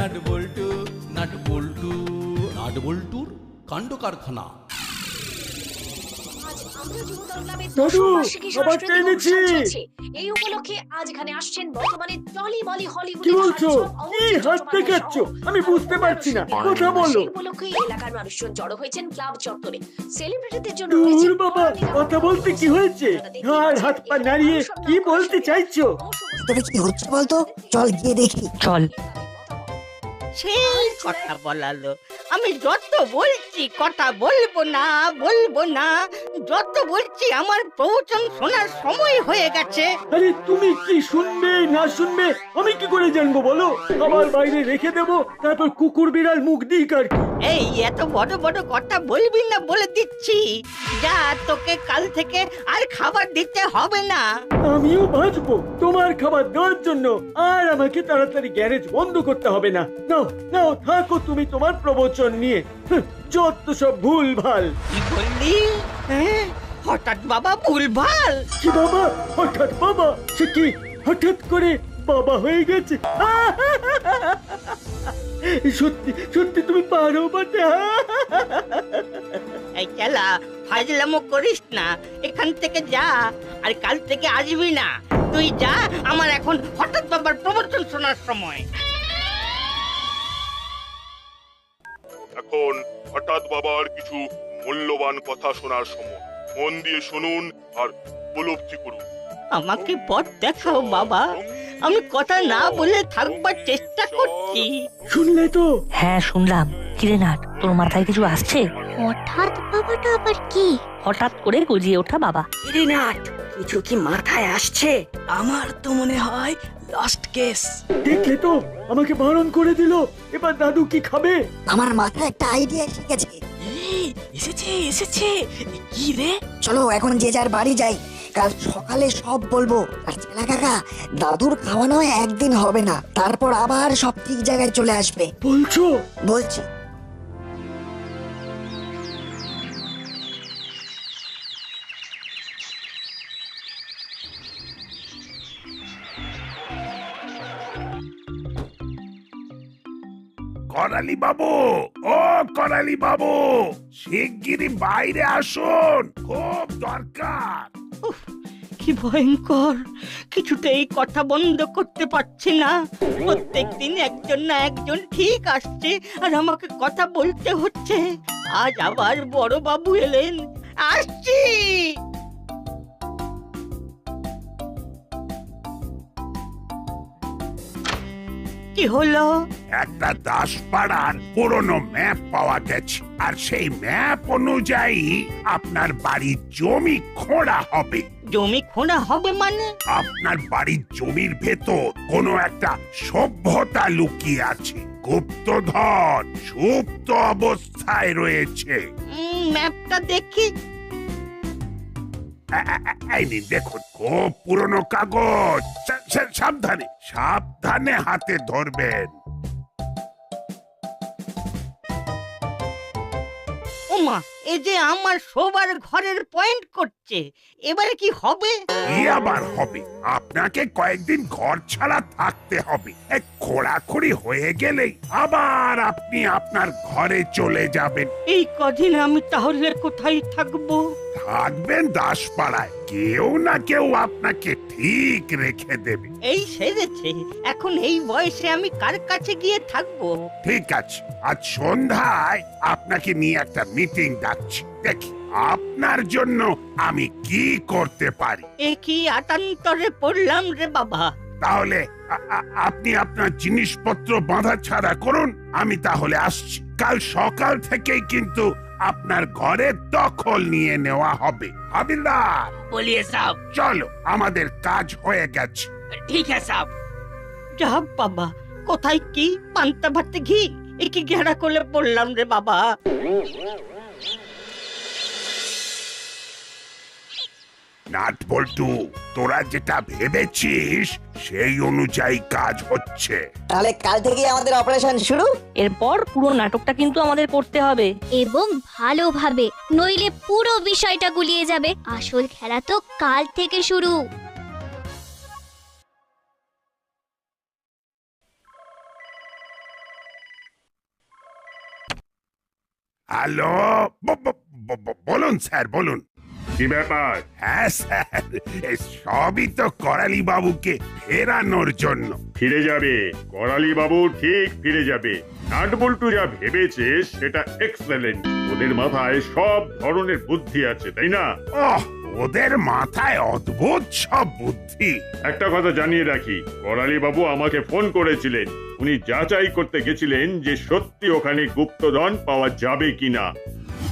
Nut বল্টু, nut বল্টু, nut বল্টুর কাণ্ড কারখানা। এই উপলক্ষে আজ এখানে আসছেন বর্তমানে টলি বলি কি হলিউডের বলছো? কি হাত দেখাচ্ছ? আমি বুঝতে পারছি না, কথা বলো। সেই উপলক্ষে এলাকার মানুষজন জড়ো হয়েছেন ক্লাব চত্বরে। সেলিব্রিটিদের জন্য দূর বাবা, কথা বলতে কি হয়েছে? আর হাত পা নাড়িয়ে কি বলতে চাইছো? তবে কি হচ্ছে বলতো? চল গিয়ে দেখি। চল। সেই কথা বলালো, আমি যত বলছি কথা বলবো না, যত বলছি আমার প্রবচন শোনার সময় হয়ে গেছে। আরে তুমি কি শুনবে না শুনবে আমি কি করে জানবো বলো? আবার বাইরে রেখে দেবো, তারপর কুকুর বিড়াল মুখ দিক আর কি। এই এত বড় বড় কথা বলবি না বলে দিচ্ছি। যা, তোকে কাল থেকে আর খাবার দিতে হবে না। আমিও বাঁচবো তোমার খাবার দেওয়ার জন্য, আর আমাকে তাড়াতাড়ি গ্যারেজ বন্ধ করতে হবে না। নাও নাও, থাকো তুমি তোমার প্রবচন নিয়ে। যত সব ভুল ভাল। কি বললি? হ্যাঁ, হঠাৎ বাবা ভুলভাল? কি বাবা? হঠাৎ বাবা? সে কি হঠাৎ করে বাবা হয়ে গেছে? সত্যি সত্যি তুমি পারো বটে। এই খেলা ফাজলামো করিস না, এখান থেকে যা, আর কাল থেকে আসবি না। তুই যা, আমার এখন হঠাৎ বাবার প্রবচন শোনার সময়। এখন হঠাৎ বাবার কিছু মূল্যবান কথা শোনার সময়। মন দিয়ে শুনুন আর উপলব্ধি করুন। আমাকে পথ দেখাও বাবা, আমি কথা না বলে থাকবার চেষ্টা করছি। শুনলে তো? হ্যাঁ শুনলাম। কিরে নাট, তোর মাথায় কিছু আসছে? হঠাৎ বাবাটা আবার কি? হঠাৎ করে গজিয়ে ওঠা বাবা। কিরে নাট, কিছু কি মাথায় আসছে? আমার তো মনে হয় লাস্ট কেস। দেখলে তো, আমাকে বারণ করে দিল। এবার দাদু কি খাবে? আমার মাথায় একটা আইডিয়া এসে গেছে। এসেছে। কি রে? চলো এখন যে যার বাড়ি যাই, কাল সকালে সব বলবো। আর চেলা কাকা, দাদুর খাওয়ানো একদিন হবে না, তারপর আবার সব ঠিক জায়গায় চলে আসবে। বলছো? বলছি। করালি বাবু, ও করালি বাবু, শিগগিরই বাইরে আসুন, খুব দরকার। কি ভয়ঙ্কর, কিছুতেই কথা বন্ধ করতে পারছি না। প্রত্যেকদিন একজন না একজন ঠিক আসছে আর আমাকে কথা বলতে হচ্ছে। আজ আবার বড় বাবু এলেন। আসছি। কি হলো? একটা দাসপাড়ার পুরনো ম্যাপ পাওয়া গেছে, আর সেই ম্যাপ অনুযায়ী আপনার বাড়ির জমি খোঁড়া হবে। জমি খোঁড়া হবে মানে? আপনার বাড়ির জমির ভেতর কোনো একটা সভ্যতা লুকিয়ে আছে, গুপ্তধন সুপ্ত অবস্থায় রয়েছে। ম্যাপটা দেখি। এই নিন দেখুন, খুব পুরনো কাগজ। সাবধানে সাবধানে হাতে ধরবেন। ওমা, এই যে আমার শোবার ঘরের পয়েন্ট করছে, এবারে কি হবে? কি আবার হবে? আপনাকে কয়েকদিন ঘর ছাড়া থাকতে হবে। এক খোঁড়াখুড়ি হয়ে গেলেই আবার আপনি আপনার ঘরে চলে যাবেন। এই কদিন আমি তাহলে কোথায় থাকবো? থাকবেন দাসপাড়ায়, কেউ না কেউ আপনাকে ঠিক রেখে দেবে। এই সেরেছে, এখন এই বয়সে আমি কার কাছে গিয়ে থাকবো? ঠিক আছে, আজ সন্ধ্যায় আপনাকে নিয়ে একটা মিটিং ডাকছি, দেখি আপনার জন্য আমি কি করতে পারি। এ কি আতান্তরে পড়লাম রে বাবা। তাহলে আপনি আপনার জিনিসপত্র বাঁধা ছাড়া করুন, আমি তাহলে আসছি। কাল সকাল থেকেই কিন্তু আপনার ঘরের দখল নিয়ে নেওয়া হবে। হাবিলদার, বলিয়ে সাহেব। চলো, আমাদের কাজ হয়ে গেছে। ঠিক আছে সাহেব। যা বাবা, কোথায় কি পান্তা ভাতে ঘি, এ কি ঘেরা করলে পড়লাম রে বাবা। নাট বল্টু, তোরা যেটা ভেবেছিস সেই অনুযায়ী কাজ হচ্ছে। তাহলে কাল থেকে আমাদের অপারেশন শুরু। এরপর পুরো নাটকটা কিন্তু আমাদের করতে হবে, এবং ভালোভাবে, নইলে পুরো বিষয়টা গুলিয়ে যাবে। আসল খেলা তো কাল থেকে শুরু। হ্যালো, বলুন স্যার, বলুন। কি ব্যাপার? হ্যাঁ স্যার, এই সবই তো করালি বাবুকে ফেরানোর জন্য। ফিরে যাবে করালি বাবু, ঠিক ফিরে যাবে। নাটবল্টু যা ভেবেছে সেটা এক্সেলেন্ট। ওদের মাথায় সব ধরনের বুদ্ধি আছে, তাই না? ওহ, ওদের মাথায় অদ্ভুত সব বুদ্ধি। একটা কথা জানিয়ে রাখি, করালি বাবু আমাকে ফোন করেছিলেন। উনি যাচাই করতে গেছিলেন যে সত্যি ওখানে গুপ্তধন পাওয়া যাবে কিনা।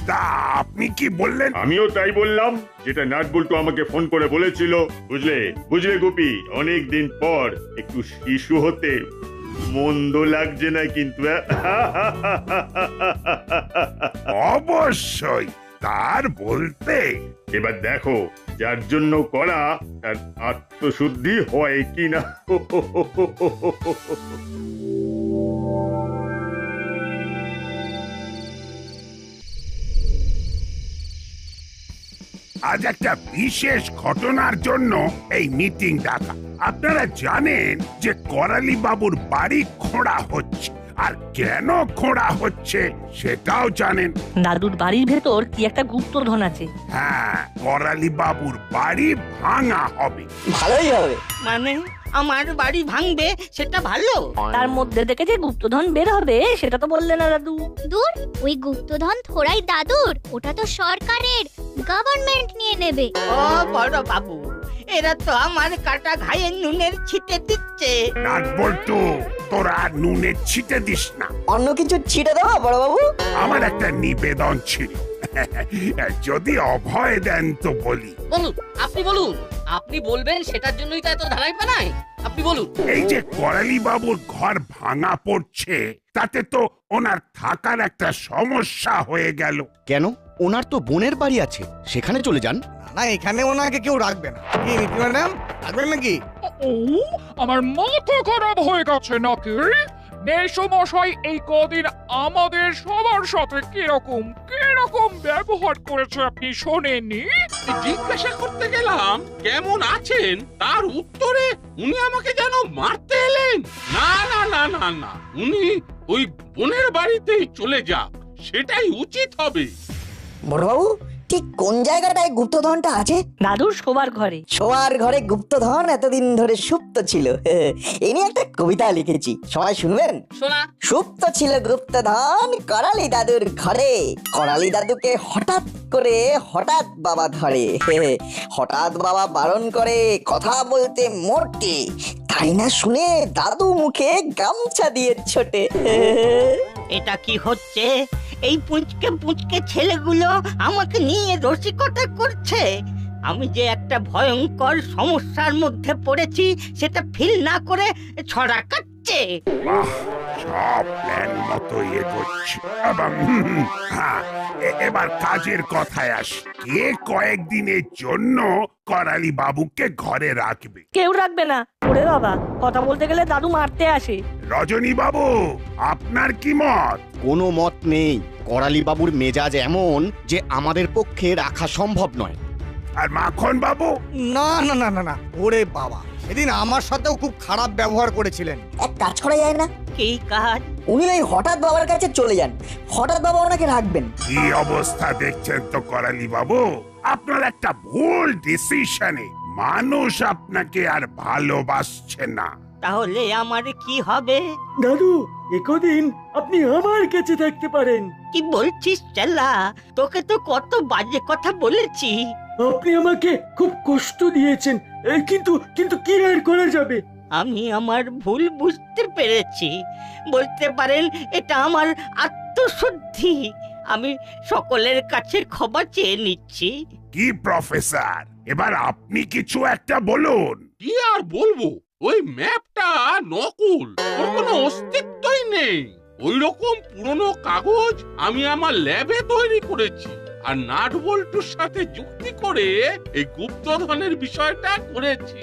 তা আপনি কি বললেন? আমিও তাই বললাম, যেটা নাটবল্টু আমাকে ফোন করে বলেছিল। বুঝলে বুঝলে গুপি, অনেক দিন পর একটু শিশু হতে মন্দ লাগছে না কিন্তু। অবশ্যই, তার বলতে। এবার দেখো, যার জন্য করা তার আত্মশুদ্ধি হয় কিনা। আজ একটা বিশেষ ঘটনার জন্য এই মিটিং ডাকা। আপনারা জানেন যে করালি বাবুর বাড়ি খোঁড়া হচ্ছে, আর কেন খোঁড়া হচ্ছে সেটাও জানেন। দাদুর বাড়ির ভেতর কি একটা গুপ্তধন আছে। হ্যাঁ, করালি বাবুর বাড়ি ভাঙা হবে। ভালোই হবে। মানে আমার বাড়ি ভাঙবে, সেটা ভালো? তার মধ্যে থেকে যে গুপ্তধন বের হবে সেটা তো বললে না দাদু। দূর, ওই গুপ্তধন থোড়াই দাদুর, ওটা তো সরকারের, গভর্নমেন্ট নিয়ে নেবে। ও বড় বাবু, এরা তো আমার কাটা ঘায়ে নুনের ছিটে দিচ্ছে। নাটবল্টু, তোরা নুনের ছিটে দিস না। অন্য কিছু ছিটে দেওয়া বড় বাবু। আমার একটা নিবেদন ছিল, যদি অভয় দেন তো বলি। বলুন, আপনি বলুন। আপনি বলবেন সেটার জন্যই তো এত ধারাই পানাই। আপনি বলুন। এই যে করালি বাবুর ঘর ভাঙা পড়ছে, তাতে তো ওনার থাকার একটা সমস্যা হয়ে গেল। কেন? ওনার তো বোনের বাড়ি আছে, সেখানে চলে যান। না, এখানে ওনাকে কেউ রাখবে না। কি নীতি ম্যাডাম, রাখবেন নাকি? ও, আমার মাথা খারাপ হয়ে গেছে নাকি? মেসমশাই এই কদিন আমাদের সবার সাথে কিরকম ব্যবহার করেছে আপনি শোনেননি? জিজ্ঞাসা করতে গেলাম কেমন আছেন, তার উত্তরে উনি আমাকে যেন মারতে এলেন। না না না না না, উনি ওই বোনের বাড়িতেই চলে যাক, সেটাই উচিত হবে। বড় বাবু, ঠিক কোন জায়গাটায় গুপ্তধনটা আছে? দাদুর শোবার ঘরে। শোয়ার ঘরে গুপ্তধন এতদিন ধরে সুপ্ত ছিল। এই নিয়ে একটা কবিতা লিখেছি, সবাই শুনবেন? শোনা। সুপ্ত ছিল গুপ্তধন করালি দাদুর ঘরে, করালি দাদুকে হঠাৎ বাবা ধরে। হঠাৎ বাবা বারণ করে কথা বলতে মোটে, তাই না শুনে দাদু মুখে গামছা দিয়ে ছোটে। এটা কি হচ্ছে? এই পুঁচকে ছেলেগুলো আমাকে নিয়ে রসিকতা করছে। আমি যে একটা ভয়ঙ্কর সমস্যার মধ্যে পড়েছি সেটা ফিল না করে ছড়া কাটছে। বাহ, সব প্ল্যান মতো এগোচ্ছে। হ্যাঁ, এবার কাজের কথায় আসি। কে কয়েকদিনের জন্য করালি বাবুকে ঘরে রাখবে? কেউ রাখবে না। ওরে বাবা, কথা বলতে গেলে দাদু মারতে আসে। রজনী বাবু, আপনার কি মত? কোনো মত নেই। করালি বাবুর মেজাজ এমন যে আমাদের পক্ষে রাখা সম্ভব নয়। আর মাখন বাবু? না না না না না, ওরে বাবা, সেদিন আমার সাথেও খুব খারাপ ব্যবহার করেছিলেন। এক কাজ করা যায় না? কি কাজ? উনি ওই হঠাৎ বাবার কাছে চলে যান, হঠাৎ বাবা ওনাকে রাখবেন। কি অবস্থা দেখছেন তো করালি বাবু, আপনার একটা ভুল ডিসিশনে মানুষ আপনাকে আর ভালোবাসছে না। তাহলে আমার কি হবে? দাদু, একদিন আপনি আমার কাছে থাকতে পারেন। কি বলছিস চেলা? তোকে তো কত বাজে কথা বলেছি। আপনি আমাকে খুব কষ্ট দিয়েছেন, কিন্তু কি আর করা যাবে? আমি আমার ভুল বুঝতে পেরেছি। বলতে পারেন এটা আমার আত্মশুদ্ধি। আমি সকলের কাছে ক্ষমা চেয়ে নিচ্ছি। কি প্রফেসর, এবার আপনি কিছু একটা বলুন। কি আর বলবো, ওই ম্যাপটা নকল, ওর কোনো অস্তিত্বই নেই। ওই রকম পুরনো কাগজ আমি আমার ল্যাবে তৈরি করেছি, আর নাটবল্টুর সাথে যুক্তি করে এই গুপ্তধনের বিষয়টা করেছি।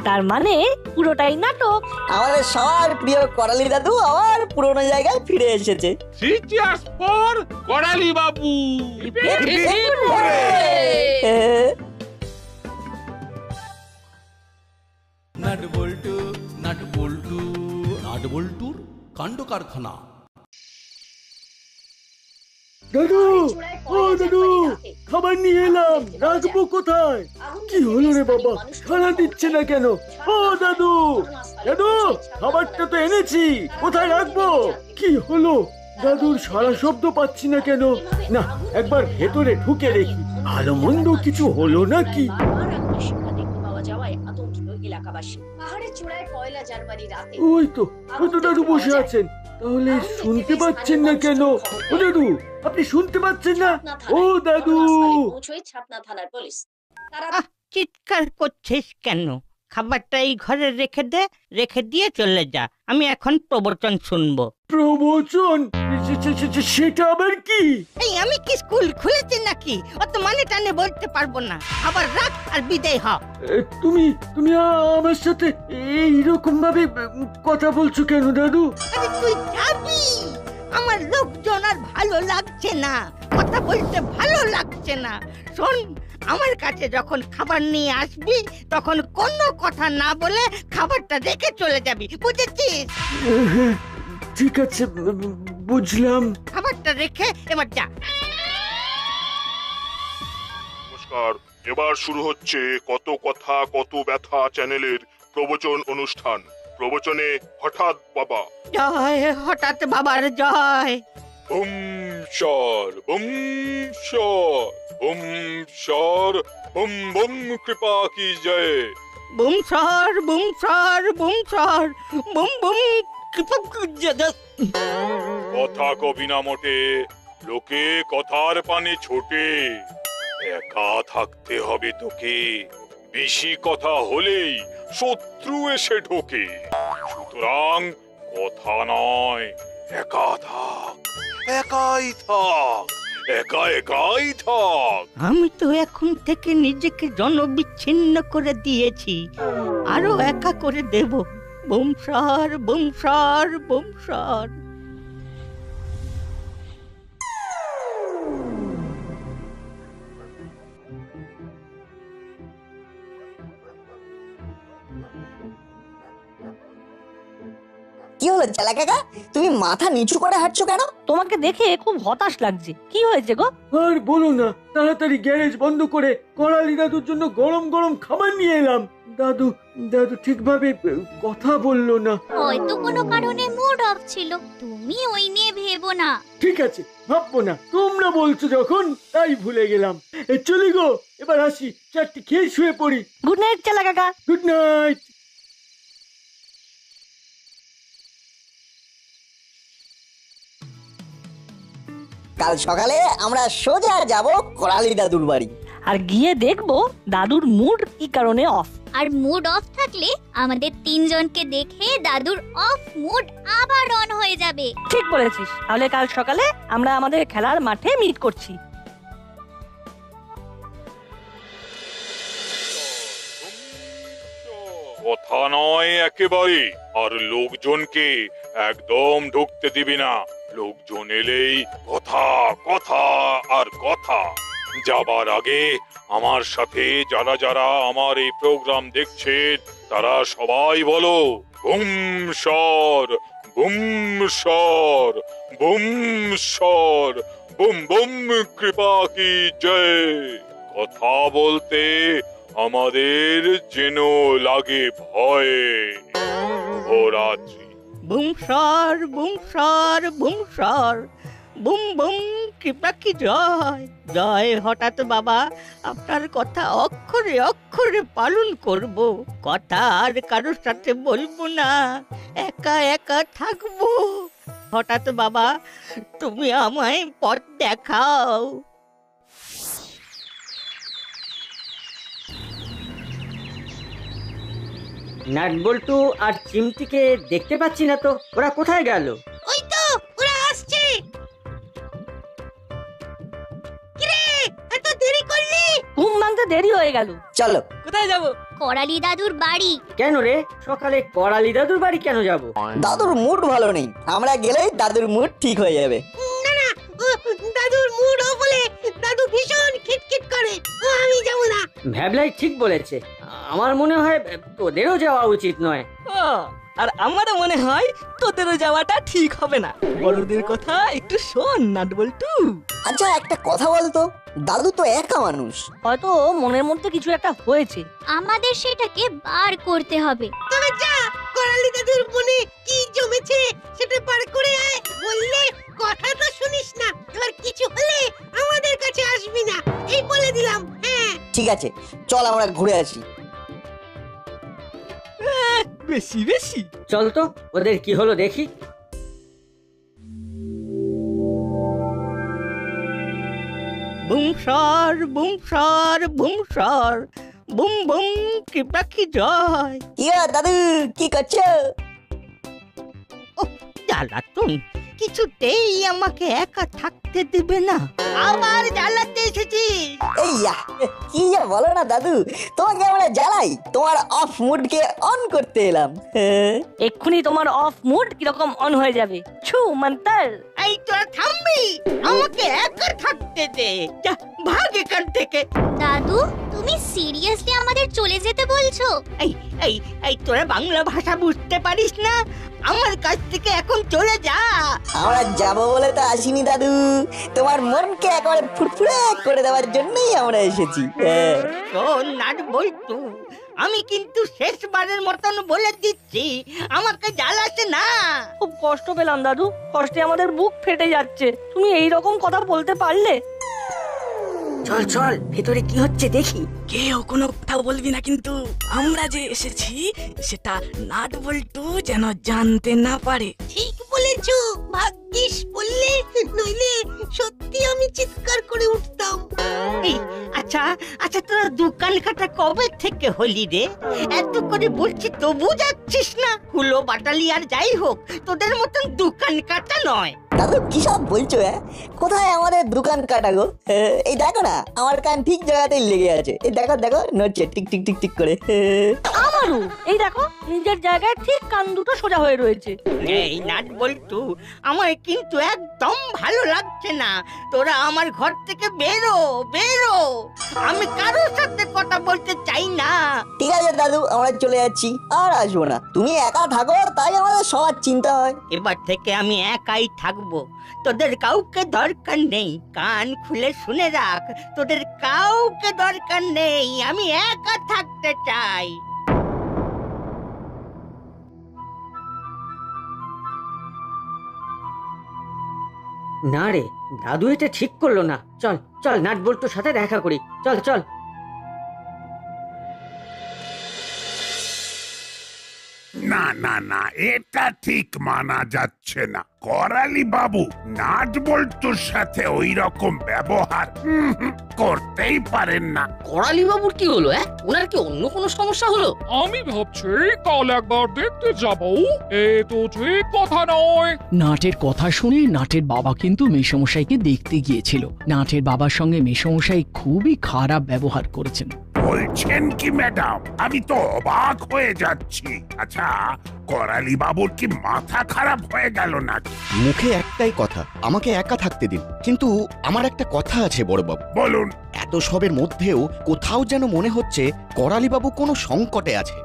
তার মানে পুরোটাই নাটক। আমাদের সবার প্রিয় করালি দাদু আবার পুরোনো জায়গায় ফিরে এসেছে। Three cheers for করালি Babu. Nut বল্টুর কাণ্ড কারখানা। দাদু, ও দাদু, খাবার নিয়ে এলাম, রাখবো কোথায়? কি হলো রে বাবা, খানা দিচ্ছে না কেন? ও দাদু, দাদু, খাবারটা তো এনেছি, কোথায় রাখবো? কি হলো, দাদুর সারা শব্দ পাচ্ছি না কেন? না, একবার ভেতরে ঢুকে দেখি, ভালো মন্দ কিছু হলো নাকি? বারবার আগুনের শিখা দেখতে পাওয়া যাওয়ায় আতঙ্কিত এলাকাবাসী। পাহাড়ের চূড়ায় কয়লা জারবারি রাতে ওই তো দাদু বসে আছেন, তাহলে শুনতে পাচ্ছেন না কেন? ও দাদু, আপনি শুনতে পাচ্ছেন না? ও দাদু, পৌঁছয় ছাতনা থানার পুলিশ। তারা চিৎকার করছিস কেন? খাবারটা এই ঘরে রেখে দে, রেখে দিয়ে চলে যা। আমি এখন প্রবচন শুনবো। প্রবচন? সেটা আবার কি? এই আমি কি স্কুল খুলেছি নাকি? অত মানে টানে বলতে পারবো না। আবার রাখ আর বিদায় হ। তুমি আমার সাথে এইরকম ভাবে কথা বলছো কেন দাদু? আরে তুই যাবি? আমার লোকজন আর ভালো লাগছে না, কথা বলতে ভালো লাগছে না। শোন, আমার কাছে যখন খাবার নিয়ে আসবি তখন কোনো কথা না বলে খাবারটা রেখে চলে যাবি, বুঝেছিস? ঠিক আছে, বুঝলাম। খাবারটা রেখে এবার যা। নমস্কার, এবার শুরু হচ্ছে কত কথা কত ব্যথা চ্যানেলের প্রবচন অনুষ্ঠান। প্রবচনে হঠাৎ বাবা। জয় হঠাৎ বাবার জয়। বুম শর বুম শর বুম শর বুম বুম কৃপা কি জয়। বুম সর বুম সর বুম সর বুম বুম কৃপা কি জয়। কথা কবি না মোটে, লোকে কথার পানে ছোটে। একা থাকতে হবে তোকে, বেশি কথা হলেই শত্রু এসে ঢোকে। সুতরাং কথা নয়, একা থাক, একাই থাক, একাই থাক। আমি তো এখন থেকে নিজেকে জনবিচ্ছিন্ন করে দিয়েছি, আরো একা করে দেব। বুম সর বুম সর বুম সর। কি হলো চালা কাকা, তুমি মাথা নিচু করে হাঁটছো কেন? তোমাকে দেখে খুব হতাশ লাগছে। কি হয়েছে গো? আর বলো না, তাড়াতাড়ি গ্যারেজ বন্ধ করে করালি দাদুর জন্য গরম গরম খাবার নিয়ে এলাম। দাদু ঠিকভাবে কথা বললো না। হয়তো কোনো কারণে মুড অফ ছিল, তুমি ওই নিয়ে ভেবো না। ঠিক আছে, ভাববো না, তোমরা বলছো যখন তাই ভুলে গেলাম। চলি গো, এবার আসি, চারটি খেয়ে শুয়ে পড়ি। গুড নাইট চালা কাকা। Good night. কাল সকালে আমরা সোজা যাব করালি দাদুর বাড়ি, আর গিয়ে দেখবো দাদুর মুড কি কারণে অফ। আর মুড অফ থাকলে আমাদের তিনজনকে দেখে দাদুর অফ মুড আবার অন হয়ে যাবে। ঠিক বলেছিস। তাহলে কাল সকালে আমরা আমাদের খেলার মাঠে মিট করছি। কথা নয় একেবারে, আর লোকজনকে একদম ঢুকতে দিবি না। লোকজন এলেই কথা কথা আর কথা। যাবার আগে আমার সাথে যারা যারা আমার এই প্রোগ্রাম দেখছেন তারা সবাই বলো বুম শর বুম শর বুম শর বুম বুম কৃপা কি জয়। কথা বলতে আমাদের যেন লাগে ভয়ে। শুভরাত্রি। বুম সর বুম সর বুম সর বুম বুম কৃপা কি জয়। জয় হঠাৎ বাবা, আপনার কথা অক্ষরে অক্ষরে পালন করব। কথা আর কারোর সাথে বলবো না, একা একা থাকবো। হঠাৎ বাবা, তুমি আমায় পথ দেখাও। নাটবল্টু আর চিমটিকে দেখতে পাচ্ছি না তো, ওরা কোথায় গেল? ওই তো ওরা আসছে। কিরে, এত দেরি করলি? ঘুম ভাঙতে দেরি হয়ে গেল। চলো। কোথায় যাব? করালি দাদুর বাড়ি। কেন রে, সকালে করালি দাদুর বাড়ি কেন যাব? দাদুর মুড ভালো নেই, আমরা গেলেই দাদুর মুড ঠিক হয়ে যাবে। না না, দাদুর মুড অফ হলে দাদু ভীষণ খিটখিট করে। আমি যাব না। ভ্যাবলাই ঠিক বলেছে, আমার মনে হয় তোদেরও যাওয়া উচিত নয়। আর আমারও মনে হয় তোদেরও যাওয়াটা ঠিক হবে না। বড়দের কথা একটু শোন নাট বল্টু। আচ্ছা একটা কথা বলতো, দাদু তো একা মানুষ, হয়তো মনের মধ্যে কিছু একটা হয়েছে। আমাদের সেটাকে বার করতে হবে। তবে যা, করালি দাদুর মনে কি জমেছে সেটা বার করে আয়। বললে কথা তো শুনিস না, এবার কিছু হলে আমাদের কাছে আসবি না, এই বলে দিলাম। হ্যাঁ ঠিক আছে, চল আমরা ঘুরে আসি। বেশি বেশি চল তো, ওদের কি হলো দেখি। বুমসার বুমসার বুমসার বুম বুম কি পাখি জয়। ইয়া দাদু কি করছো? জ্বালাতন, কিছুতেই আমাকে একা থাকতে দেবে না। আবার জ্বালাতে এসেছিস। এইয়া কি যে বলো না দাদু, তোমাকে আমরা জ্বালাই, তোমার অফ মুডকে অন করতে এলাম। এক্ষুনি তোমার অফ মুড কিরকম অন হয়ে যাবে। ছু মন্তর। এই তোরা থামবি, আমাকে একা থাকতে দে। যা ভাগ এখান থেকে। দাদু, তুমি সিরিয়াসলি আমাদের চলে যেতে বলছো? এই এই এই তোরা বাংলা ভাষা বুঝতে পারিস না? আমার কাছ থেকে এখন চলে যা। আমরা যাবো বলে তো আসিনি দাদু, তোমার মনকে একেবারে ফুরফুরে করে দেওয়ার জন্যই আমরা এসেছি। শোন নাট বল্টু, আমি কিন্তু শেষবারের মতন বলে দিচ্ছি, আমাকে জ্বালাতে না। খুব কষ্ট পেলাম দাদু, কষ্টে আমাদের বুক ফেটে যাচ্ছে। তুমি এই রকম কথা বলতে পারলে? চল চল, ভেতরে কি হচ্ছে দেখি। কেউ কোনো কথা বলবি না কিন্তু, আমরা যে এসেছি সেটা নাট বল্টু যেন জানতে না পারে। ঠিক বলেছো, ভাগ্যিস বললে, নইলে সত্যি আমি চিৎকার করে উঠতাম। এই আচ্ছা আচ্ছা, তোরা দোকান কাটা কবে থেকে হলি রে? এত করে বলছি তবু যাচ্ছিস না। হুলো বাটালি আর যাই হোক, তোদের মতন দোকান কাটা নয়। দাদু কি সব বলছো? কোথায় আমাদের দোকান কাটা গো? এই দেখো না, আমার কান ঠিক জায়গাতেই লেগে আছে। এই দেখো দেখো, নড়ছে টিক টিক টিক টিক করে। আমারও এই দেখো, নিজের জায়গায় ঠিক কান দুটো সোজা হয়ে রয়েছে। এই নাট বল্টু, আমার কিন্তু একদম ভালো লাগছে না। তোরা আমার ঘর থেকে বেরো বেরো, আমি কারোর সাথে কথা বলতে চাই না। ঠিক আছে দাদু, আমরা চলে যাচ্ছি, আর আসবো না। তুমি একা থাকো, তাই আমাদের সবার চিন্তা হয়। এবার থেকে আমি একাই থাকবো, তোদের কাউকে দরকার নেই। কান খুলে শুনে রাখ, তোদের কাউকে দরকার নেই, আমি একা থাকতে চাই। না রে, দাদু এটা ঠিক করলো না। চল চল, নাট বল্টুর সাথে দেখা করি। চল চল। না না না, এটা ঠিক মানা যাচ্ছে না। করালি বাবু নাট বল্টুর সাথে ওই রকম ব্যবহার করতেই পারেন না। করালি বাবুর কি হলো? ওনার কি অন্য কোনো সমস্যা হলো? আমি ভাবছি কাল একবার দেখতে যাব। এ তো ঠিক কথা নয়। নাটের কথা শুনে নাটের বাবা কিন্তু মেসমশাইকে দেখতে গিয়েছিল। নাটের বাবার সঙ্গে মেসমশাই খুবই খারাপ ব্যবহার করেছেন। বলছেন কি ম্যাডাম? আমি তো অবাক হয়ে যাচ্ছি। আচ্ছা, করালি বাবুর কি মাথা খারাপ হয়ে গেল নাকি? মুখে একটাই কথা, আমাকে একা থাকতে দিন। কিন্তু আমার একটা কথা আছে বড়বাবু। বলুন। এত সবের মধ্যেও কোথাও যেন মনে হচ্ছে করালি বাবু কোনো সংকটে আছে।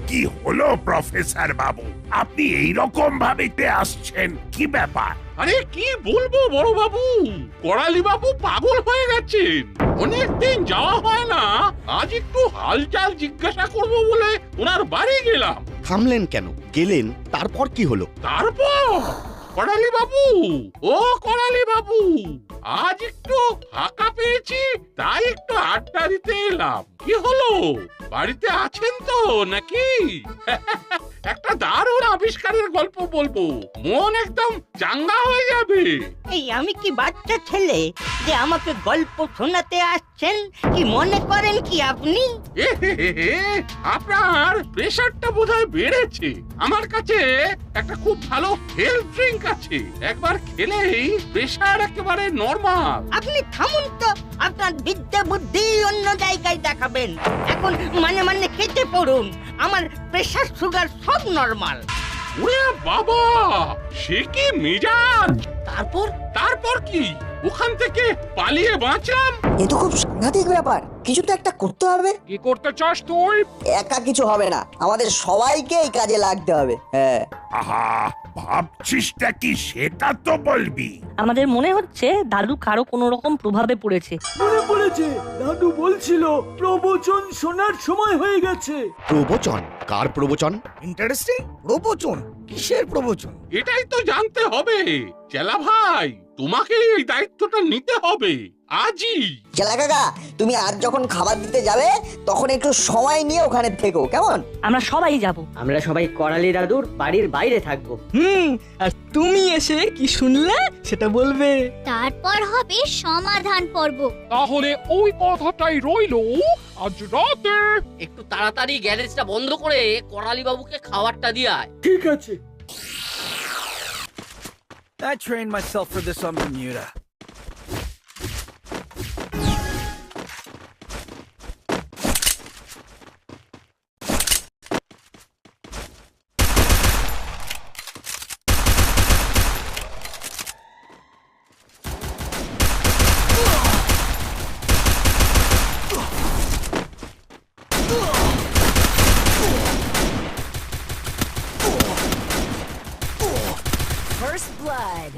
কি হলো প্রফেসর বাবু? আপনি এই রকম ভাবে আসছেন, কি ব্যাপার? আরে কি বলবো বড় বাবু, করালি বাবু পাগল হয়ে গেছেন। অনেকদিন যাওয়া হয় না, আজ একটু হালচাল জিজ্ঞাসা করব বলে ওনার বাড়ি গেলাম। থামলেন কেন? গেলেন, তারপর কি হলো? তারপর করালি বাবু, ও করালি বাবু, আজ একটু ফাঁকা পেয়েছি, তাই একটু আড্ডা দিতে এলাম। কি হলো, বাড়িতে আছেন তো নাকি? একটা দারুণ আবিষ্কারের গল্প বলবো, মন একদম চাঙ্গা হয়ে যাবে। এই আমি কি বাচ্চা ছেলে যে আমাকে গল্প শোনাতে আসছেন? কি মনে করেন কি আপনি? আপনার প্রেশারটা বোধহয় বেড়েছে। আমার কাছে একটা খুব ভালো হেলথ ড্রিঙ্ক আছে, একবার খেলেই প্রেশার একেবারে নরমাল। আপনি থামুন তো, আপনার বিদ্যা বুদ্ধি অন্য জায়গায় দেখাবেন। এখন মানে মানে খেতে পড়ুন, আমার প্রেশার সুগার সব নরমাল। ওরে বাবা, সে কি মেজাজ! তারপর কি ওখান থেকে পালিয়ে বাঁচলাম। এ তো খুব সাংঘাতিক ব্যাপার। কিছু তো একটা করতে হবে। কি করতে চাস তুই? একা কিছু হবে না, আমাদের সবাইকে এই কাজে লাগতে হবে। হ্যাঁ। আহা, ভাবছিসটা কি সেটা তো বলবি। আমাদের মনে হচ্ছে দাদু কারো কোনো রকম প্রভাবে পড়েছে। মনে পড়েছে, দাদু বলছিল প্রবচন শোনার সময় হয়ে গেছে। প্রবচন? কার প্রবচন? ইন্টারেস্টিং। প্রবচন? কিসের প্রবচন? এটাই তো জানতে হবে। চেলা ভাই, তোমাকে এই দায়িত্বটা নিতে হবে আজই। চেলা কাকা, তুমি আজ যখন খাবার দিতে যাবে তখন একটু সময় নিয়ে ওখানে থেকো, কেমন? আমরা সবাই যাব। আমরা সবাই করালি দাদুর বাড়ির বাইরে থাকবো। আর তুমি এসে কি শুনলে সেটা বলবে। তারপর হবে সমাধান পর্ব। তাহলে ওই কথাটাই রইলো, আজ রাতে একটু তাড়াতাড়ি গ্যারেজটা বন্ধ করে করালি বাবুকে খাবারটা দিয়ে আয়। ঠিক আছে। I trained myself for this on Bermuda. First blood.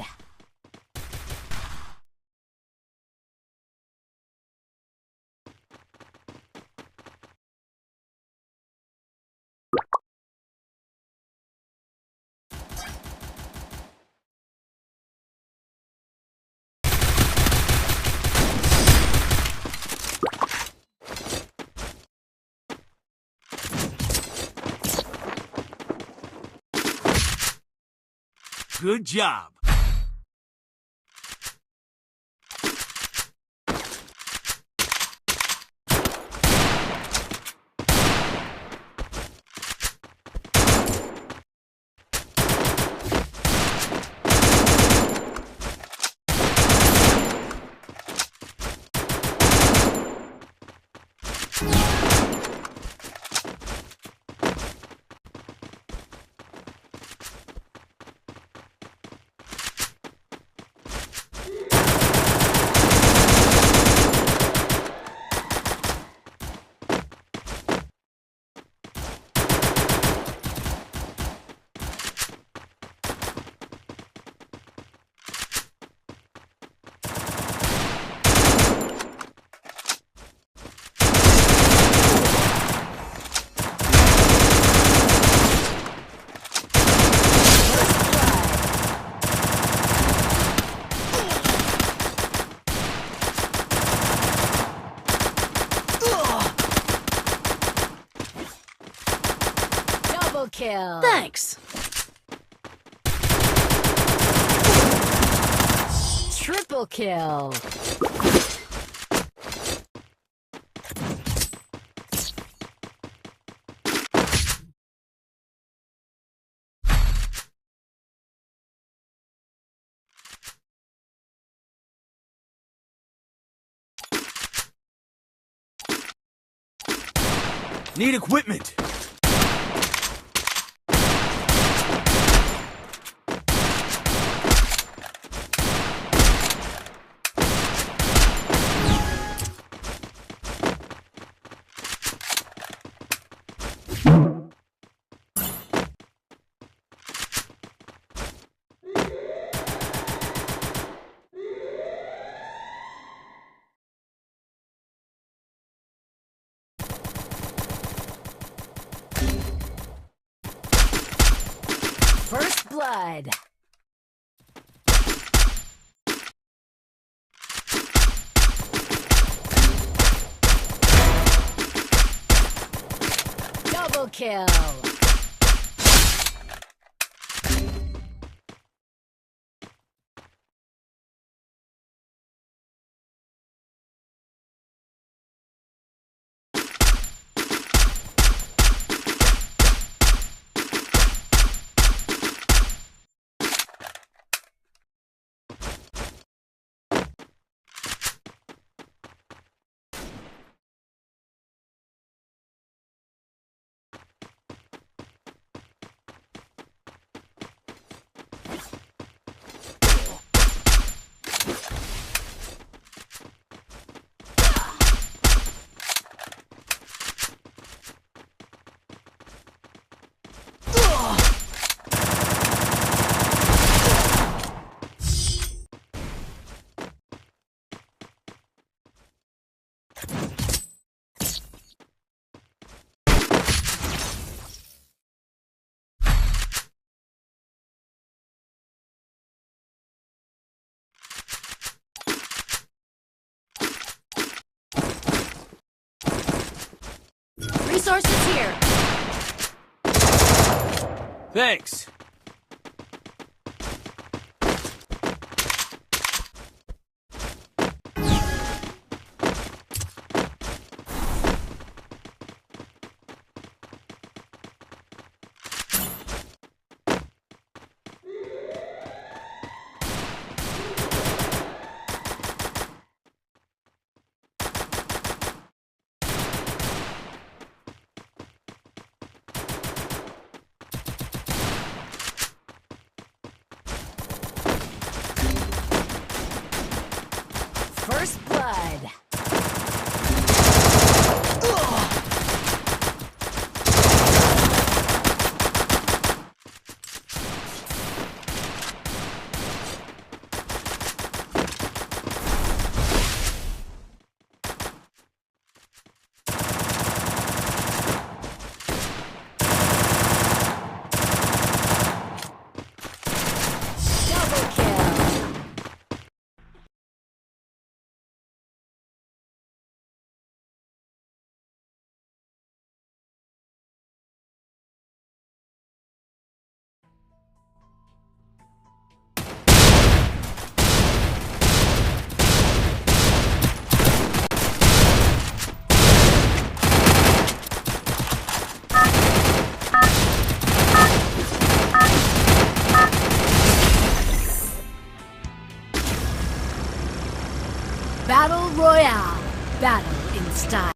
Good job. Double kill. Thanks. Triple kill. Need equipment. First blood. Double kill. Resources here. Thanks. First blood. Double kill. Battle Royale. Battle in style.